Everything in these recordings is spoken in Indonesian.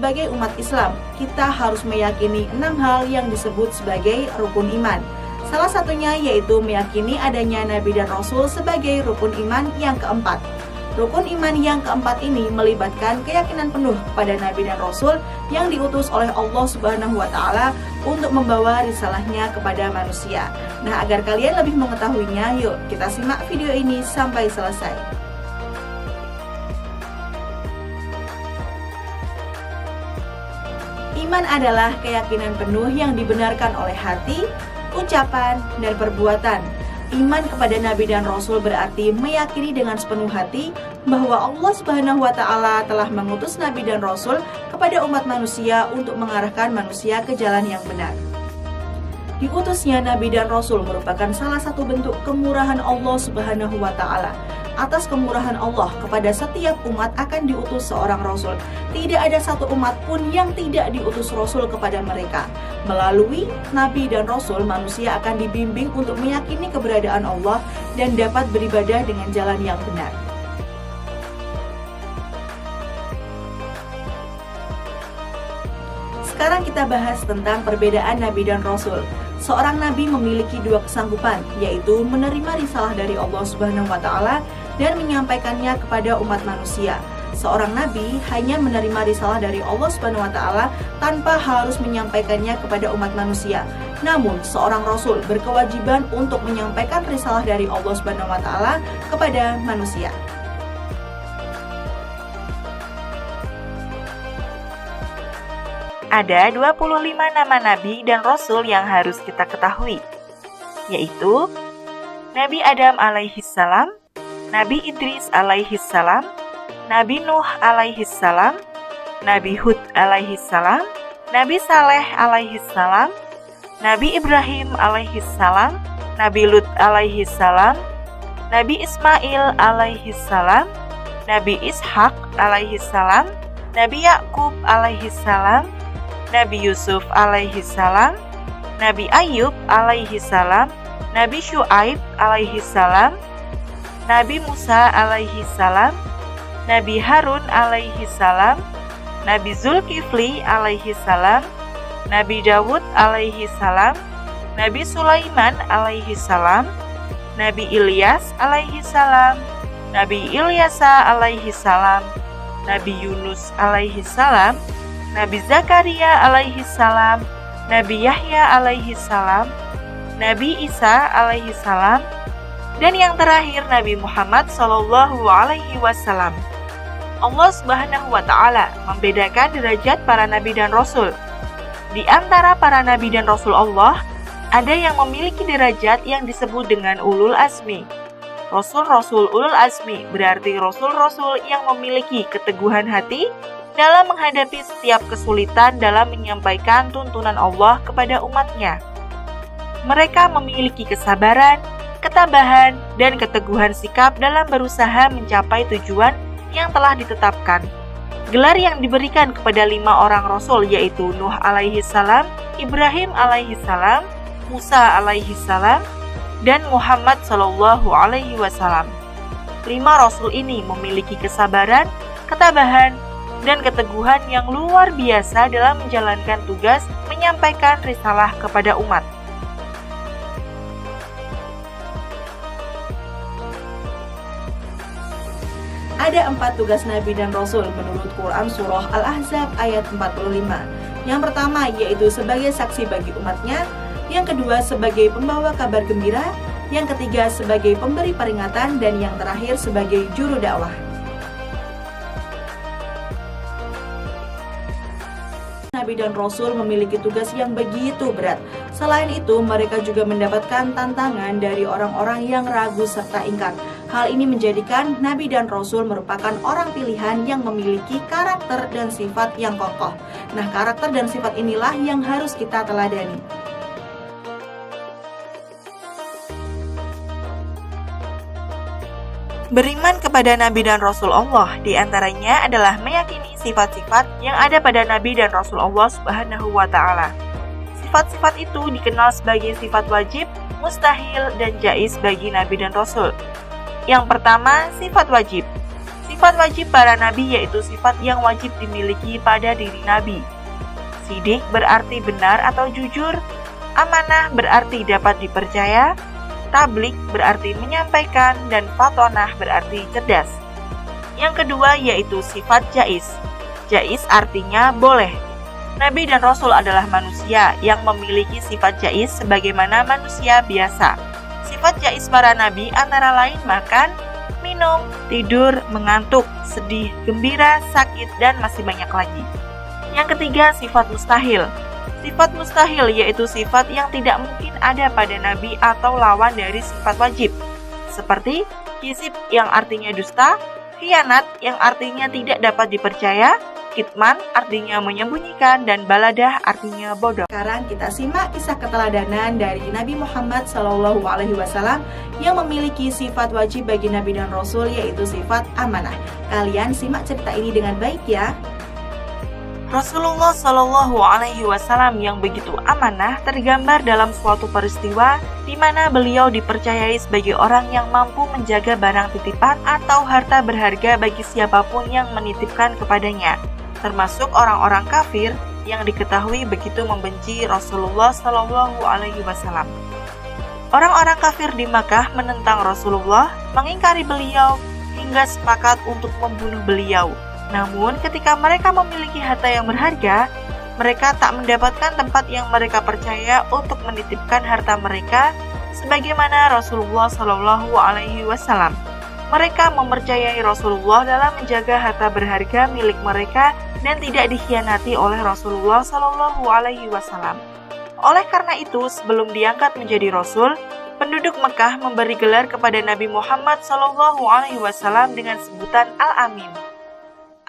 sebagai umat Islam, kita harus meyakini 6 hal yang disebut sebagai rukun iman. Salah satunya yaitu meyakini adanya Nabi dan Rasul sebagai rukun iman yang keempat. Rukun iman yang keempat ini melibatkan keyakinan penuh kepada Nabi dan Rasul yang diutus oleh Allah Subhanahu wa Ta'ala untuk membawa risalahnya kepada manusia. Nah, agar kalian lebih mengetahuinya, yuk kita simak video ini sampai selesai. Iman adalah keyakinan penuh yang dibenarkan oleh hati, ucapan, dan perbuatan. Iman kepada Nabi dan Rasul berarti meyakini dengan sepenuh hati bahwa Allah Subhanahu wa Ta'ala telah mengutus Nabi dan Rasul kepada umat manusia untuk mengarahkan manusia ke jalan yang benar. Diutusnya Nabi dan Rasul merupakan salah satu bentuk kemurahan Allah Subhanahu wa Ta'ala. Atas kemurahan Allah kepada setiap umat akan diutus seorang Rasul. Tidak ada satu umat pun yang tidak diutus Rasul kepada mereka. Melalui Nabi dan Rasul, manusia akan dibimbing untuk meyakini keberadaan Allah dan dapat beribadah dengan jalan yang benar. Sekarang kita bahas tentang perbedaan Nabi dan Rasul. Seorang Nabi memiliki dua kesanggupan, yaitu menerima risalah dari Allah Subhanahu wa Ta'ala dan menyampaikannya kepada umat manusia. Seorang Nabi hanya menerima risalah dari Allah Subhanahu wa Ta'ala tanpa harus menyampaikannya kepada umat manusia. Namun, seorang Rasul berkewajiban untuk menyampaikan risalah dari Allah Subhanahu wa Ta'ala kepada manusia. Ada 25 nama Nabi dan Rasul yang harus kita ketahui, yaitu Nabi Adam alaihissalam, Nabi Idris alaihissalam, Nabi Nuh alaihissalam, Nabi Hud alaihissalam, Nabi Saleh alaihissalam, Nabi Ibrahim alaihissalam, Nabi Lut alaihissalam, Nabi Ismail alaihissalam, Nabi Ishak alaihissalam, Nabi Yakub alaihissalam, Nabi Yusuf alaihissalam, Nabi Ayub alaihissalam, Nabi Syuaib alaihissalam, Nabi Musa alaihissalam, Nabi Harun alaihissalam, Nabi Zulkifli alaihissalam, Nabi Dawud alaihissalam, Nabi Sulaiman alaihissalam, Nabi Ilyas alaihissalam, Nabi Ilyasa alaihissalam, Nabi Yunus alaihissalam, Nabi Zakaria alaihissalam, Nabi Yahya alaihissalam, Nabi Isa alaihissalam, dan yang terakhir Nabi Muhammad sallallahu alaihi wasallam. Allah Subhanahu wa Ta'ala membedakan derajat para nabi dan rasul. Di antara para nabi dan rasul Allah, ada yang memiliki derajat yang disebut dengan ulul azmi. Rasul-rasul ulul azmi berarti rasul-rasul yang memiliki keteguhan hati dalam menghadapi setiap kesulitan dalam menyampaikan tuntunan Allah kepada umatnya. Mereka memiliki kesabaran, ketabahan, dan keteguhan sikap dalam berusaha mencapai tujuan yang telah ditetapkan. Gelar yang diberikan kepada 5 orang Rasul yaitu Nuh alaihissalam, Ibrahim alaihissalam, Musa alaihissalam, dan Muhammad sallallahu alaihi wasallam. 5 Rasul ini memiliki kesabaran, ketabahan, dan keteguhan yang luar biasa dalam menjalankan tugas menyampaikan risalah kepada umat. Ada 4 tugas Nabi dan Rasul menurut Quran Surah Al-Ahzab ayat 45. Yang pertama yaitu sebagai saksi bagi umatnya, yang kedua sebagai pembawa kabar gembira, yang ketiga sebagai pemberi peringatan, dan yang terakhir sebagai juru dakwah. Nabi dan Rasul memiliki tugas yang begitu berat. Selain itu, mereka juga mendapatkan tantangan dari orang-orang yang ragu serta ingkar. Hal ini menjadikan Nabi dan Rasul merupakan orang pilihan yang memiliki karakter dan sifat yang kokoh. Nah, karakter dan sifat inilah yang harus kita teladani. Beriman kepada Nabi dan Rasul Allah diantaranya adalah meyakini sifat-sifat yang ada pada Nabi dan Rasul Allah Subhanahu wa Ta'ala. Sifat-sifat itu dikenal sebagai sifat wajib, mustahil, dan jaiz bagi Nabi dan Rasul. Yang pertama, sifat wajib. Sifat wajib para nabi yaitu sifat yang wajib dimiliki pada diri nabi. Sidik berarti benar atau jujur, amanah berarti dapat dipercaya, tablik berarti menyampaikan, dan fatonah berarti cerdas. Yang kedua yaitu sifat jais. Jais artinya boleh. Nabi dan Rasul adalah manusia yang memiliki sifat jais sebagaimana manusia biasa. Sifat jais para nabi antara lain makan, minum, tidur, mengantuk, sedih, gembira, sakit, dan masih banyak lagi. Yang ketiga, sifat mustahil. Sifat mustahil yaitu sifat yang tidak mungkin ada pada nabi atau lawan dari sifat wajib. Seperti kizib yang artinya dusta, khianat yang artinya tidak dapat dipercaya, kitman artinya menyembunyikan, dan baladah artinya bodoh. Sekarang kita simak kisah keteladanan dari Nabi Muhammad SAW yang memiliki sifat wajib bagi Nabi dan Rasul yaitu sifat amanah. Kalian simak cerita ini dengan baik ya. Rasulullah SAW yang begitu amanah tergambar dalam suatu peristiwa di mana beliau dipercayai sebagai orang yang mampu menjaga barang titipan atau harta berharga bagi siapapun yang menitipkan kepadanya, termasuk orang-orang kafir yang diketahui begitu membenci Rasulullah SAW. Orang-orang kafir di Makkah menentang Rasulullah, mengingkari beliau, hingga sepakat untuk membunuh beliau. Namun ketika mereka memiliki harta yang berharga, mereka tak mendapatkan tempat yang mereka percaya untuk menitipkan harta mereka, sebagaimana Rasulullah SAW. Mereka mempercayai Rasulullah dalam menjaga harta berharga milik mereka dan tidak dikhianati oleh Rasulullah SAW. Oleh karena itu, sebelum diangkat menjadi Rasul, penduduk Mekah memberi gelar kepada Nabi Muhammad SAW dengan sebutan Al-Amin.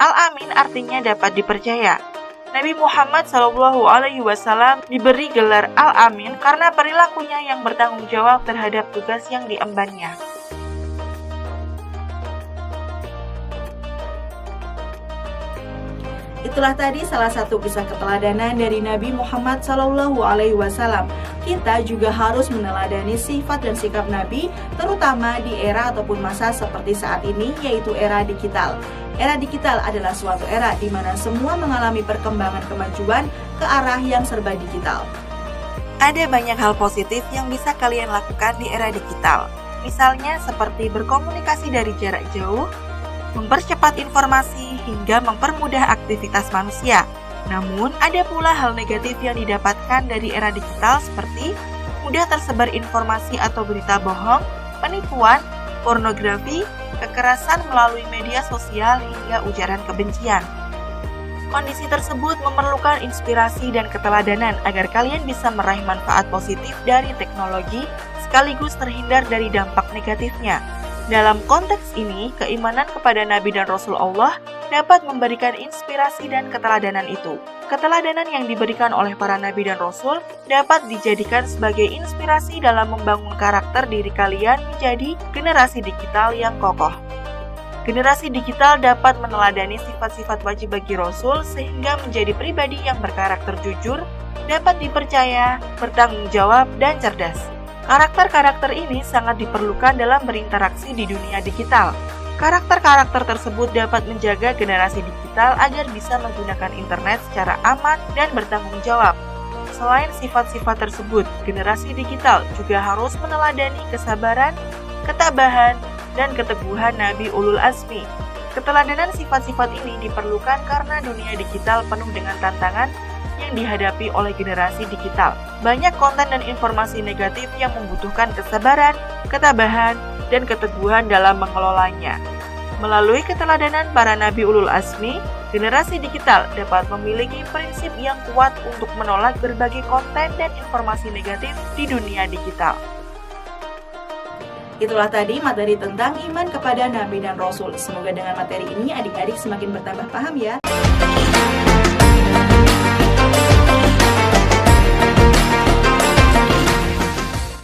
Al-Amin artinya dapat dipercaya. Nabi Muhammad SAW diberi gelar Al-Amin karena perilakunya yang bertanggung jawab terhadap tugas yang diembannya. Itulah tadi salah satu kisah keteladanan dari Nabi Muhammad SAW. Kita juga harus meneladani sifat dan sikap Nabi, terutama di era ataupun masa seperti saat ini, yaitu era digital. Era digital adalah suatu era di mana semua mengalami perkembangan kemajuan ke arah yang serba digital. Ada banyak hal positif yang bisa kalian lakukan di era digital. Misalnya seperti berkomunikasi dari jarak jauh, mempercepat informasi, hingga mempermudah aktivitas manusia. Namun, ada pula hal negatif yang didapatkan dari era digital seperti mudah tersebar informasi atau berita bohong, penipuan, pornografi, kekerasan melalui media sosial, hingga ujaran kebencian. Kondisi tersebut memerlukan inspirasi dan keteladanan agar kalian bisa meraih manfaat positif dari teknologi sekaligus terhindar dari dampak negatifnya. Dalam konteks ini, keimanan kepada Nabi dan Rasul Allah dapat memberikan inspirasi dan keteladanan itu. Keteladanan yang diberikan oleh para Nabi dan Rasul dapat dijadikan sebagai inspirasi dalam membangun karakter diri kalian menjadi generasi digital yang kokoh. Generasi digital dapat meneladani sifat-sifat wajib bagi Rasul sehingga menjadi pribadi yang berkarakter jujur, dapat dipercaya, bertanggung jawab, dan cerdas. Karakter-karakter ini sangat diperlukan dalam berinteraksi di dunia digital. Karakter-karakter tersebut dapat menjaga generasi digital agar bisa menggunakan internet secara aman dan bertanggung jawab. Selain sifat-sifat tersebut, generasi digital juga harus meneladani kesabaran, ketabahan, dan keteguhan Nabi Ulul Azmi. Keteladanan sifat-sifat ini diperlukan karena dunia digital penuh dengan tantangan yang dihadapi oleh generasi digital. Banyak konten dan informasi negatif yang membutuhkan kesabaran, ketabahan, dan keteguhan dalam mengelolanya. Melalui keteladanan para Nabi Ulul Azmi, generasi digital dapat memiliki prinsip yang kuat untuk menolak berbagai konten dan informasi negatif di dunia digital. Itulah tadi materi tentang iman kepada Nabi dan Rasul. Semoga dengan materi ini adik-adik semakin bertambah paham ya.